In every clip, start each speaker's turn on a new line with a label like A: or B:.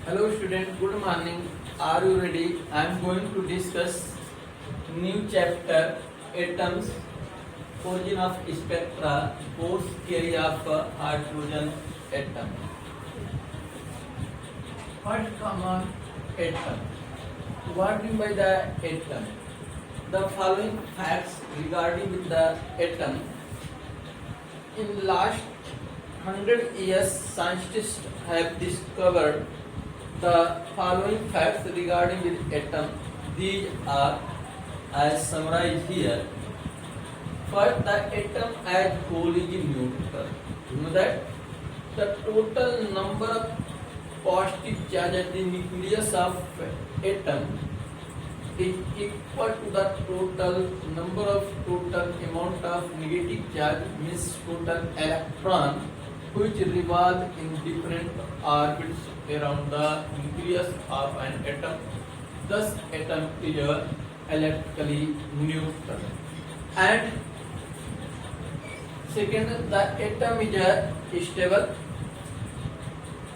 A: Hello student, good morning. Are you ready? I am going to discuss new chapter atoms, origin of spectra, course theory of hydrogen atom. First come on atom. What do you mean by the atom? The following facts regarding with the atom. In last 100 years, scientists have discovered the following facts regarding with atom. These are as summarized here. First, the atom as whole is neutral. You know that the total number of positive charge at the nucleus of atom is equal to the total number of total amount of negative charge, means total electron which revolve in different orbits around the nucleus of an atom. Thus, atom is electrically neutral. And second, the atom is stable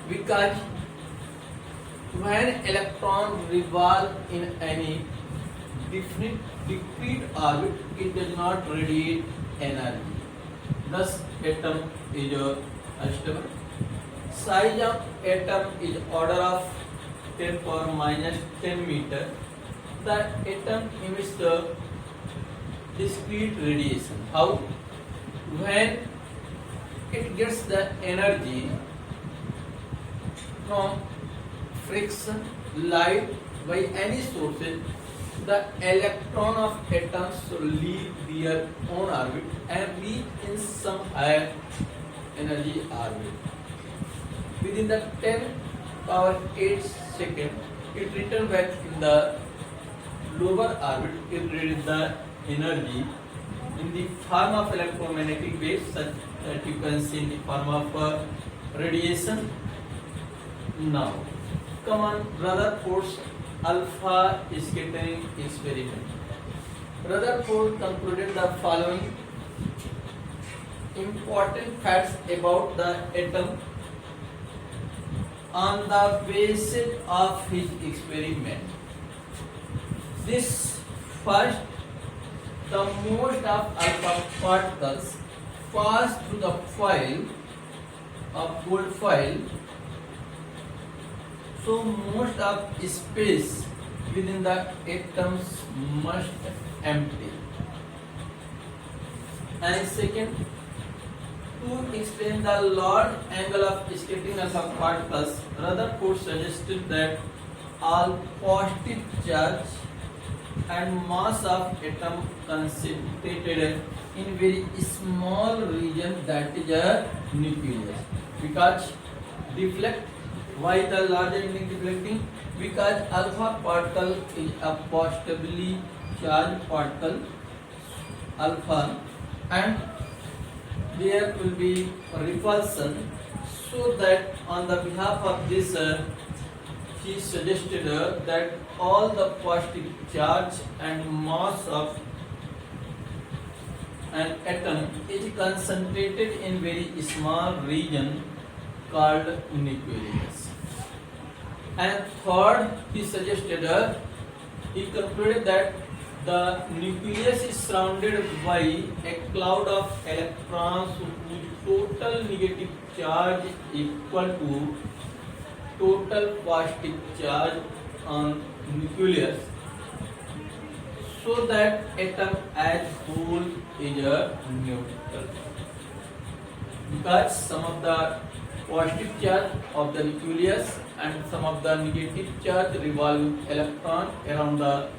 A: because when electron revolve in any discrete orbit, it does not radiate energy. Thus, atom is stable. Size of atom is order of 10 power minus 10 meter. The atom emits the discrete radiation. How? When it gets the energy from friction, light, by any sources, the electron of atoms leave their own orbit and reach in some higher energy orbit. Within the 10 power 8 second, it returns back in the lower orbit. It releases the energy in the form of electromagnetic waves, such that you can see in the form of radiation. Now, come on, Rutherford's alpha scattering experiment. Rutherford concluded the following important facts about the atom on the basis of his experiment. This first, the most of alpha particles pass through the foil of gold foil, so most of space within the atoms must empty. And second, to explain the large angle of scattering of particles, Rutherford suggested that all positive charge and mass of atom concentrated in very small region, that is a nucleus. Because deflect, why the larger is deflecting? Because alpha particle is a positively charged particle, alpha, and there will be repulsion, so that on the behalf of this he suggested that all the positive charge and mass of an atom is concentrated in very small region called nucleus. And third, he suggested he concluded that the nucleus is surrounded by a cloud of electrons whose total negative charge equal to total positive charge on nucleus, so that atom as whole is neutral. Because some of the positive charge of the nucleus and some of the negative charge revolving electron around the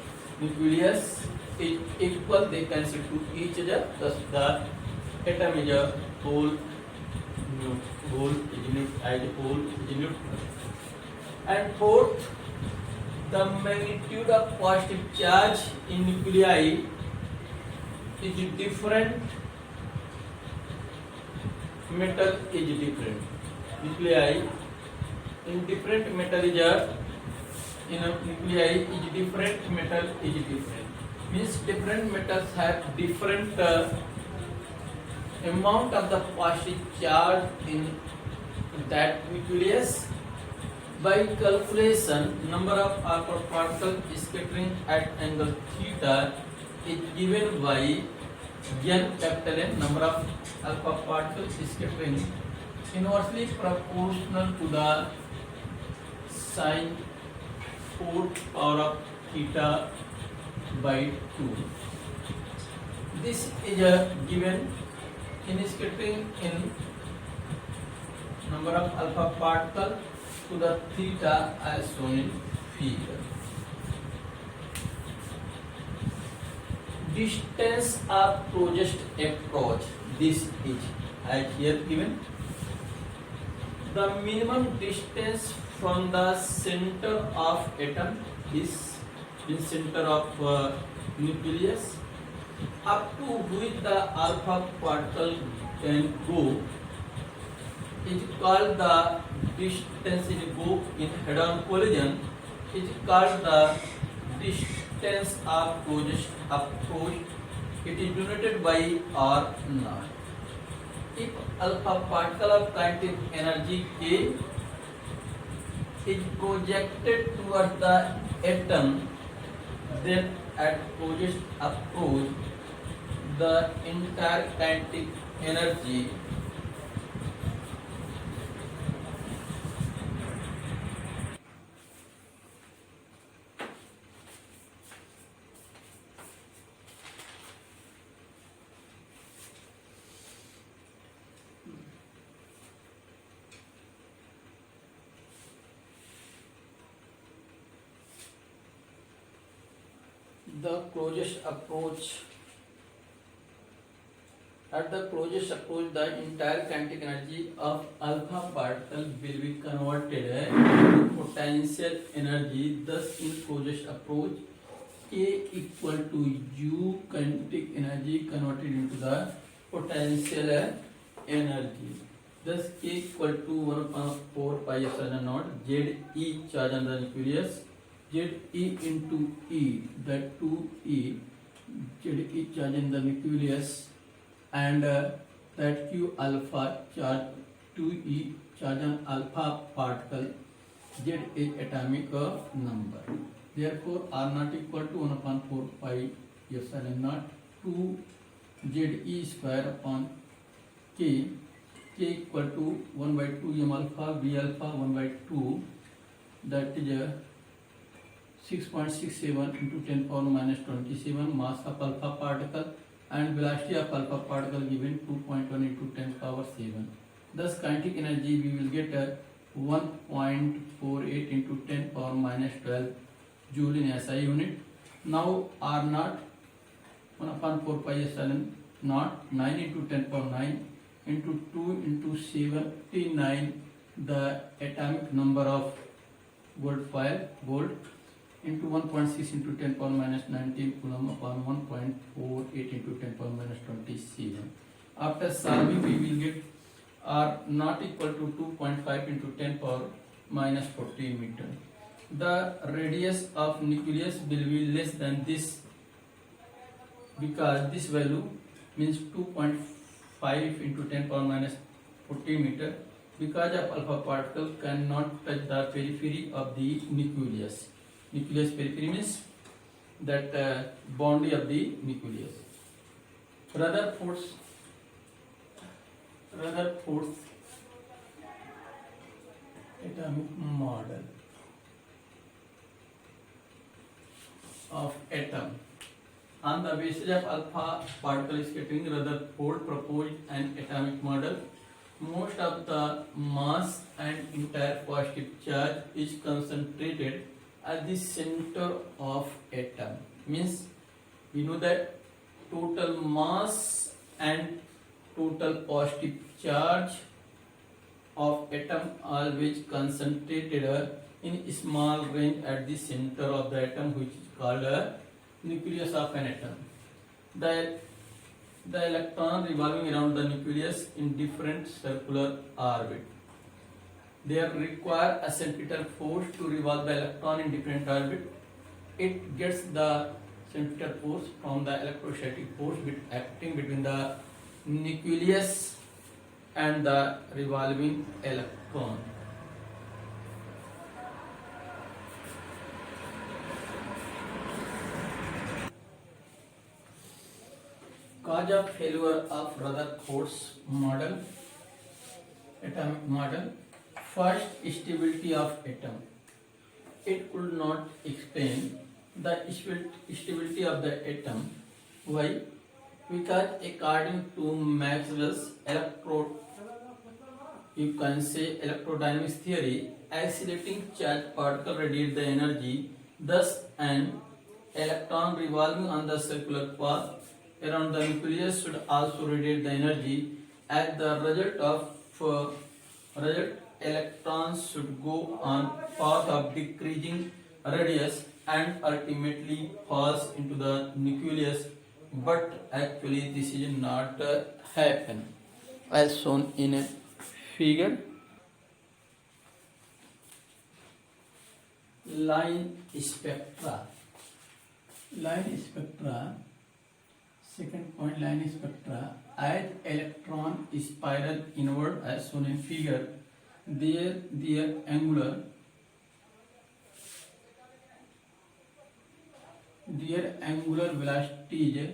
A: nucleus is equal, they cancel to each other, thus the atom is a whole is neutral. And fourth, the magnitude of positive charge in nuclei is different, metal is different. Nuclei in different metal is in a nuclei is different, metal is different. Means different metals have different amount of the positive charge in that nucleus. By calculation, number of alpha particles scattering at angle theta is given by n capital N, number of alpha particles scattering, inversely proportional to the sine 4 power of theta by 2. This is a given in scattering in number of alpha particles to the theta as shown in figure. Distance of closest approach, this is as here given. The minimum distance from the center of atom is in center of nucleus up to which the alpha particle can go is called the distance is go in head-on collision is called the distance of closest approach. It is denoted by R naught. If alpha particle of kinetic energy K is projected towards the atom, then at closest approach the entire kinetic energy the closest approach at the closest approach the entire kinetic energy of alpha particle will be converted into potential energy. Thus in closest approach K equal to U kinetic energy converted into the potential energy. Thus K equal to 1/4 pi epsilon naught Z E charge on the nucleus, Z E into E, that 2E, Z E charge in the nucleus, and that Q alpha charge 2E charge on alpha particle. Z is atomic number. Therefore R naught equal to 1/4 pi epsilon naught 2 ZE square upon K. K equal to 1/2 m alpha B alpha 1/2, that is 6.67 into 10 power minus 27 mass of alpha particle, and velocity of alpha particle given 2.1 into 10 power 7. Thus kinetic energy we will get 1.48 into 10 power minus 12 joule in SI unit. Now R naught 1/4 pi epsilon naught 9 into 10 power 9 into 2 into 79, the atomic number of gold foil gold, into 1.6 into 10 power minus 19 coulomb upon 1.48 into 10 power minus 27. After solving we will get R not equal to 2.5 into 10 power minus 40 meter. The radius of nucleus will be less than this because this value means 2.5 into 10 power minus 40 meter, because of alpha particle cannot touch the periphery of the nucleus. Nucleus periphery means that boundary of the nucleus. Rutherford's atomic model of atom. On the basis of alpha particle scattering, Rutherford proposed an atomic model. Most of the mass and entire positive charge is concentrated at the center of atom. Means we know that total mass and total positive charge of atom always concentrated in small range at the center of the atom, which is called a nucleus of an atom. The electron revolving around the nucleus in different circular orbit. They require a centripetal force to revolve the electron in different orbit. It gets the centripetal force from the electrostatic force acting between the nucleus and the revolving electron. Cause of failure of Rutherford's model, atomic model. First, stability of atom. It could not explain the stability of the atom. Why? Because according to Maxwell's you can say electrodynamics theory, accelerating charged particle radiate the energy. Thus, an electron revolving on the circular path around the nucleus should also radiate the energy. As the result, electrons should go on path of decreasing radius and ultimately pass into the nucleus. But actually, this is not happen, as shown in a figure. Line spectra. Line spectra. Second point, line spectra. As electron spiral inward, as shown in figure, their angular velocities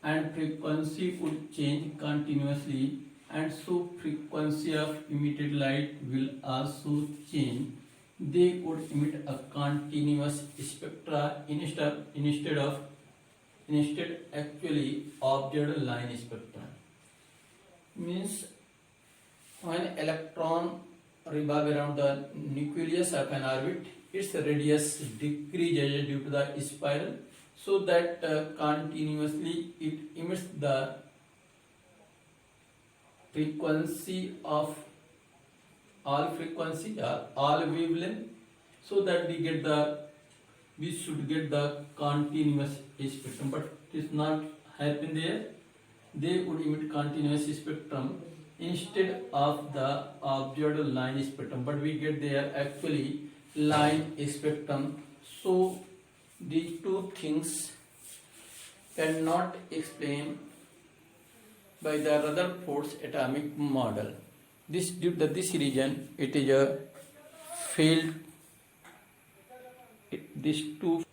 A: and frequency would change continuously, and so frequency of emitted light will also change. They would emit a continuous spectra instead actually observed line spectra. Means when electron revolve around the nucleus of an orbit, its radius decreases due to the spiral, so that continuously it emits the frequency of all frequency or all wavelength, so that we should get the continuous spectrum. But it is not happen there. They would emit continuous spectrum instead of the observed line spectrum, but we get there actually line spectrum. So these two things cannot explain by the Rutherford's atomic model. Due to this reason, it is a failed. These two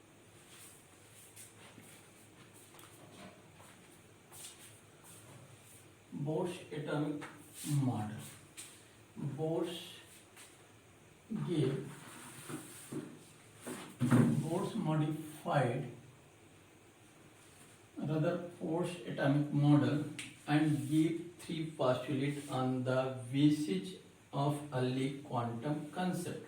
A: Bohr's atomic model. Bohr's modified Rutherford's atomic model and gave three postulates on the basis of early quantum concept.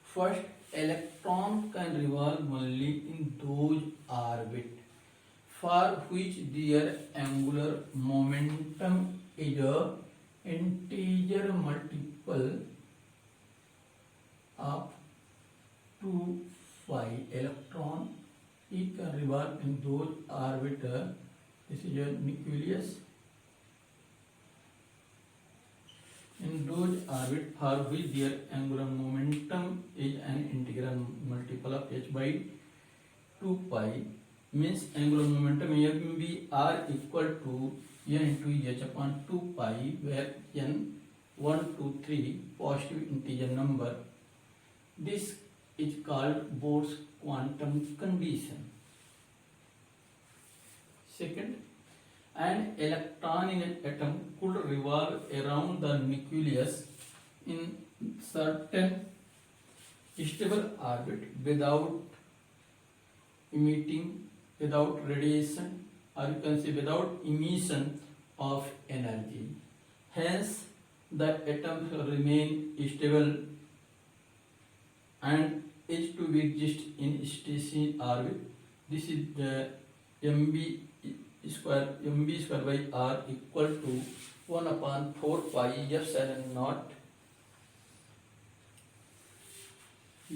A: First, electron can revolve only in those orbits for which their angular momentum is a integer multiple of 2 pi. Electron, it can revolve in those orbits. This is a nucleus. In those orbits for which their angular momentum is an integral multiple of h by 2 pi, means angular momentum here will be r equal to n into h upon 2 pi, where n 1, 2, 3 positive integer number. This is called Bohr's quantum condition. Second, an electron in an atom could revolve around the nucleus in certain stable orbit without radiation, or you can say without emission of energy. Hence, the atom will remain stable and is to be exist in stationary orbit. This is the mb square by r equal to 1 upon 4 pi epsilon naught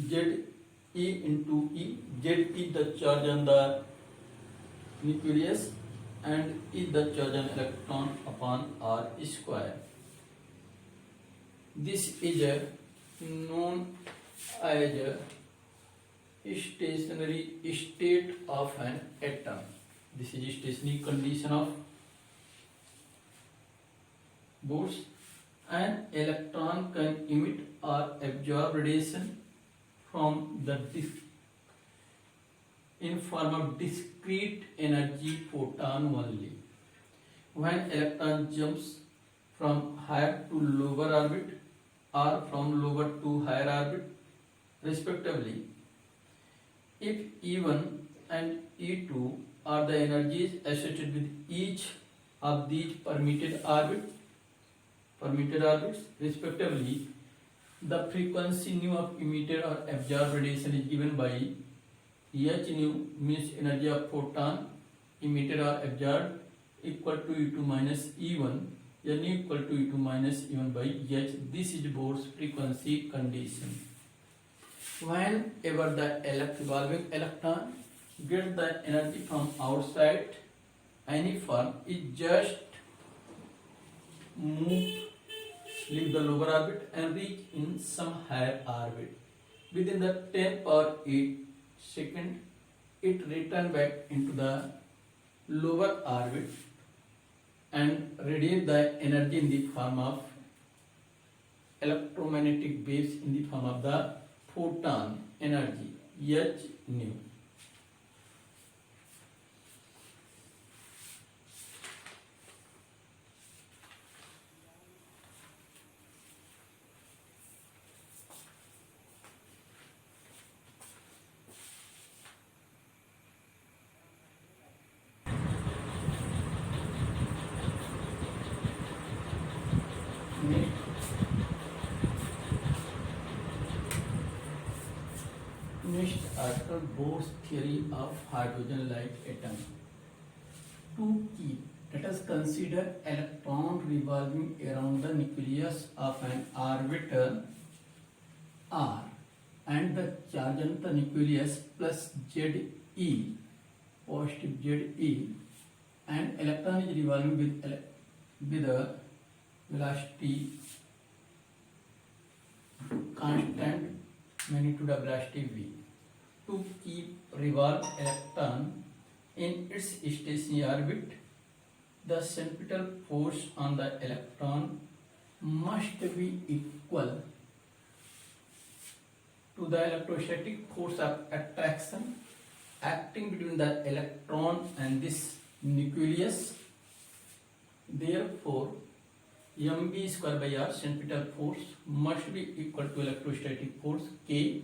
A: z e into e. Z is the charge on the nucleus and is the charge on electron upon r square. This is known as a stationary state of an atom. This is stationary condition of Bohr's. An electron can emit or absorb radiation from the in form of discrete energy photon only. when electron jumps from higher to lower orbit or from lower to higher orbit respectively. If E1 and E2 are the energies associated with each of these permitted orbits respectively, the frequency nu of emitted or absorbed radiation is given by H nu means energy of photon emitted or absorbed equal to E2 minus E1, N equal to E2 minus E1 by H. This is Bohr's frequency condition. Whenever the revolving electron gets the energy from outside any form, it just leave the lower orbit and reach in some higher orbit. Within the 10 power 8 second, it return back into the lower orbit and radiate the energy in the form of electromagnetic waves in the form of the photon energy H nu. Next article, Bohr's theory of hydrogen light atom. To keep, let us consider electron revolving around the nucleus of an orbital R and the charge on the nucleus plus Ze, positive Ze, and electron is revolving with a velocity constant magnitude of velocity v. To keep revolve electron in its stationary orbit, the centripetal force on the electron must be equal to the electrostatic force of attraction acting between the electron and this nucleus. Therefore, mv square by r centripetal force must be equal to electrostatic force K,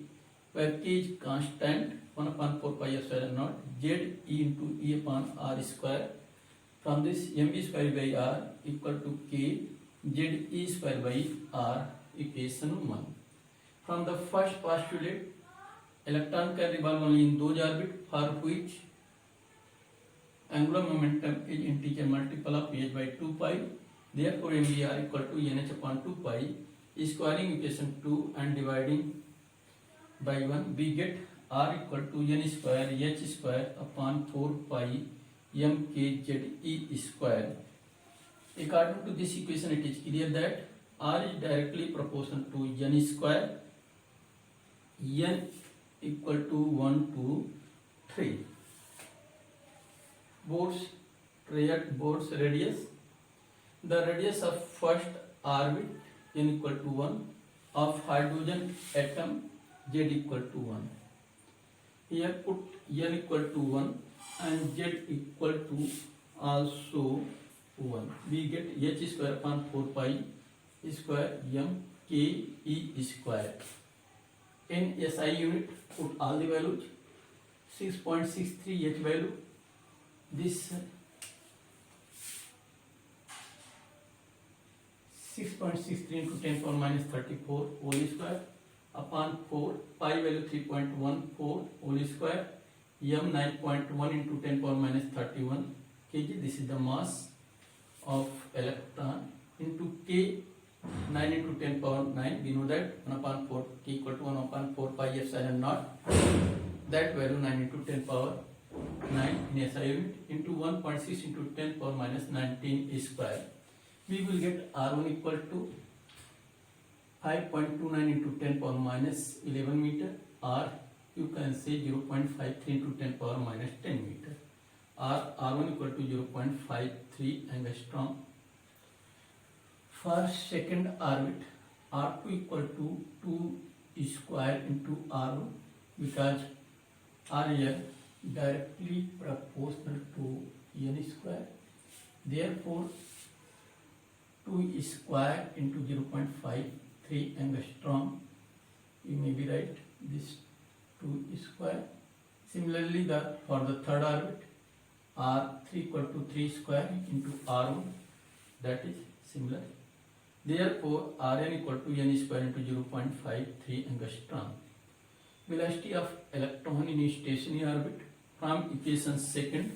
A: where K is constant 1 upon 4 pi epsilon naught Z E into E upon r square. From this, mv square by r equal to K Z E square by r, equation 1. From the first postulate, electron can revolve only in those orbits for which angular momentum is integer multiple of h by 2 pi. Therefore, mvr equal to nh upon 2 pi. Squaring equation 2 and dividing by 1, we get r equal to n square h square upon 4 pi mkze square. According to this equation, it is clear that r is directly proportional to n square, n equal to 1 to 3. Bohr's radius. The radius of first orbit n equal to 1 of hydrogen atom z equal to 1. Here put n equal to 1 and z equal to also 1. We get h square upon 4 pi square m k e square. In SI unit, put all the values. 6.63 h value. This 6.63 into 10 power minus 34 whole square upon 4, pi value 3.14 whole square, m 9.1 into 10 power minus 31 kg. This is the mass of electron into K 9 into 10 power 9. We know that 1 upon 4 K equal to 1 upon 4 pi epsilon naught. That value 9 into 10 power 9 in SI unit into 1.6 into 10 power minus 19 square. We will get R1 equal to 5.29 into 10 power minus 11 meter, or you can say 0.53 into 10 power minus 10 meter. R1 equal to 0.53 angstrom. For second orbit, R2 equal to 2 square into R1, because R is directly proportional to n square. Therefore 2 square into 0.53 angstrom, you may be right, this 2 square. Similarly, for the third orbit, R3 equal to 3 square into R1, that is similar. Therefore, Rn equal to n square into 0.53 angstrom. Velocity of electron in stationary orbit from equation second,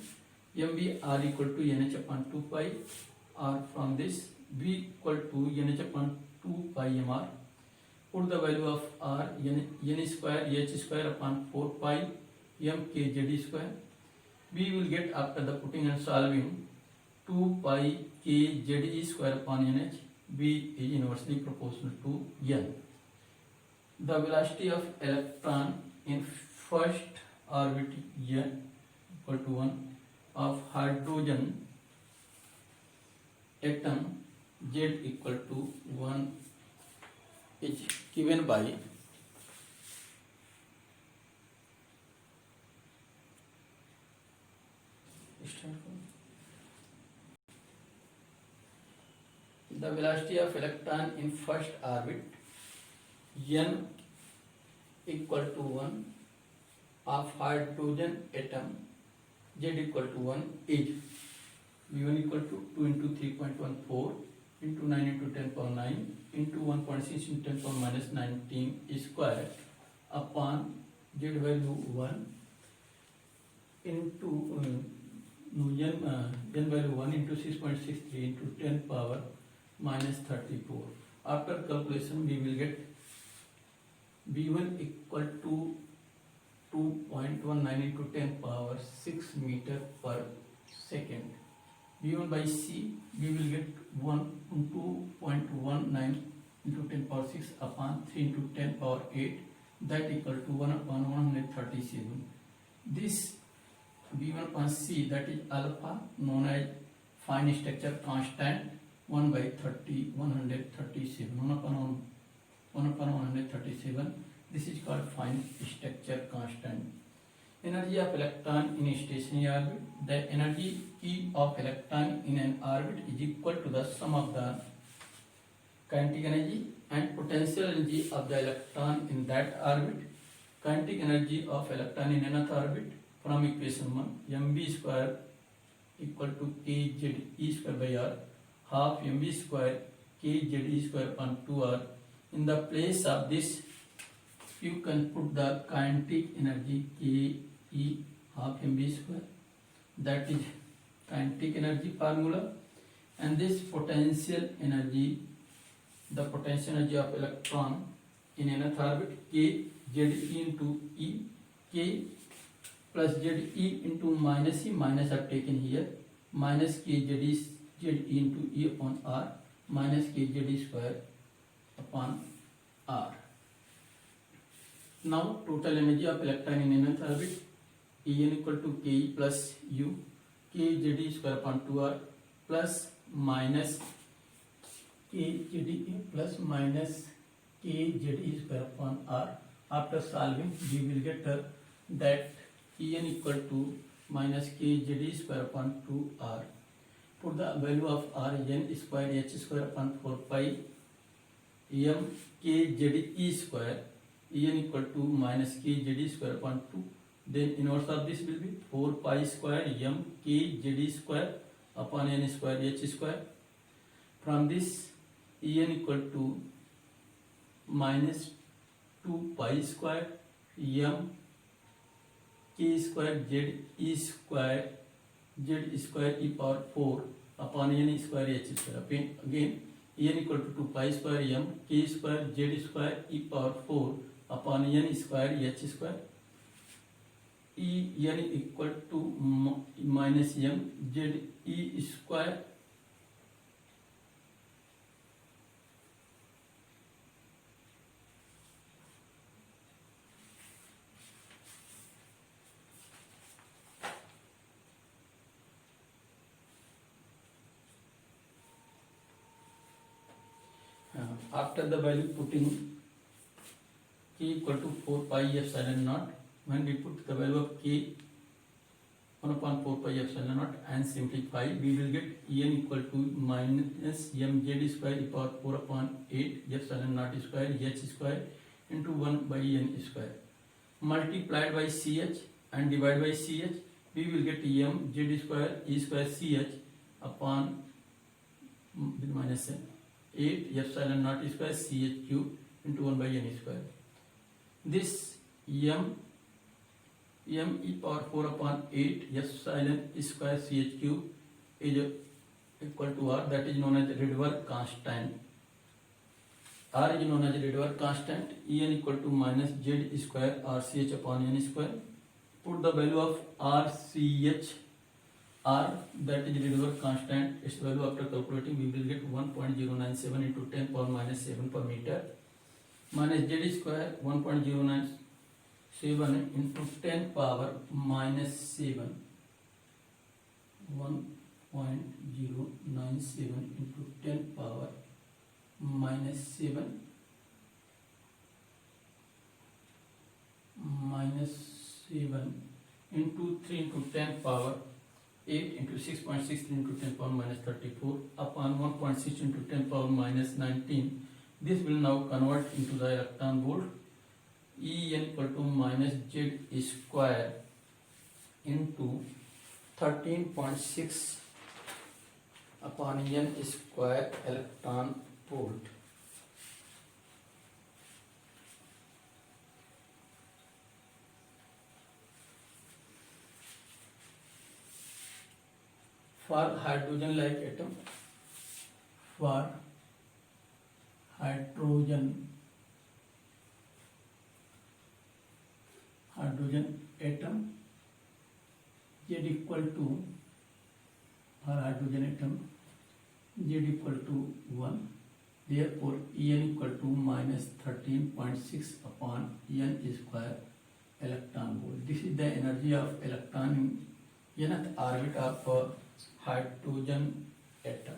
A: mv r equal to nh upon 2 pi, or from this v equal to nh upon 2 pi mr. Put the value of r n square h square upon 4 pi m k z square. We will get, after the putting and solving, 2 pi k z square upon nh. V is inversely proportional to n. The velocity of electron in first orbit n equal to 1 of hydrogen atom z equal to 1 is given by the velocity of electron in first orbit n equal to 1 of hydrogen atom z equal to 1 is v1 equal to 2 into 3.14 into 9 into 10 power 9 into 1.6 into 10 power minus 19 square upon z value 1 into n value 1 into 6.63 into 10 power minus 34. After calculation, we will get v1 equal to 2.19 into 10 power 6 meter per second. v1 by c, we will get 2.19 into 10 power 6 upon 3 into 10 power 8, that equal to 1 upon 137. This v1 upon c, that is alpha, known as fine structure constant, 1 by 137. 1 upon 137. This is called fine structure constant. Energy of electron in a stationary orbit. The energy E of electron in an orbit is equal to the sum of the kinetic energy and potential energy of the electron in that orbit. Kinetic energy of electron in another orbit from equation 1, mv square equal to kz e square by r, half mv square kz e square upon 2r. In the place of this, you can put the kinetic energy K E half mv square, that is kinetic energy formula, and this potential energy, the potential energy of electron in another orbit, K Z E into E, K plus Z E into minus E, minus are taken here, minus K Z E into E upon R, minus K Z square upon R. Now total energy of electron in nth orbit, En equal to Ke plus U, Kz square upon 2r plus minus Kz plus minus Kz square upon r. After solving, we will get that En equal to minus Kz square upon 2r. Put the value of r, n square h square upon 4 pi m Kz square, En equal to minus Kz square upon 2. Then inverse of this will be 4 pi square m Kz square upon n square h square. From this, En equal to minus 2 pi square m k square z e square e power 4 upon n square h square. Again, En equal to 2 pi square m k square z square e power 4 upon n square h square. En equal to minus m z e square after the value putting k equal to 4 pi epsilon naught, when we put the value of k
B: 1 upon 4 pi epsilon naught and simplify, we will get En equal to minus mz square e power 4 upon 8 epsilon naught square h square into 1 by n square multiplied by ch and divided by ch, we will get mz square e square ch upon with minus 8 epsilon naught square ch cube into 1 by n square. This m e power 4 upon 8 epsilon square ch cube is equal to r, that is known as Rydberg constant. R is known as Rydberg constant. En equal to minus z square rch upon n square. Put the value of rch, r, that is Rydberg constant, its value after calculating we will get 1.097 into 10 power minus 7 per meter minus z square 1.097 into 10 power minus 7, 1.097 into 10 power minus 7 into 3 into 10 power 8 into 6.63 into 10 power minus 34 upon 1.6 into 10 power minus 19. This will now convert into the electron volt. En equal to minus z square into 13.6 upon n square electron volt. For hydrogen-like atom, for hydrogen atom, z equal to, for hydrogen atom, z equal to 1. Therefore, En equal to minus 13.6 upon n square electron volt. This is the energy of electron in nth orbit of hydrogen atom.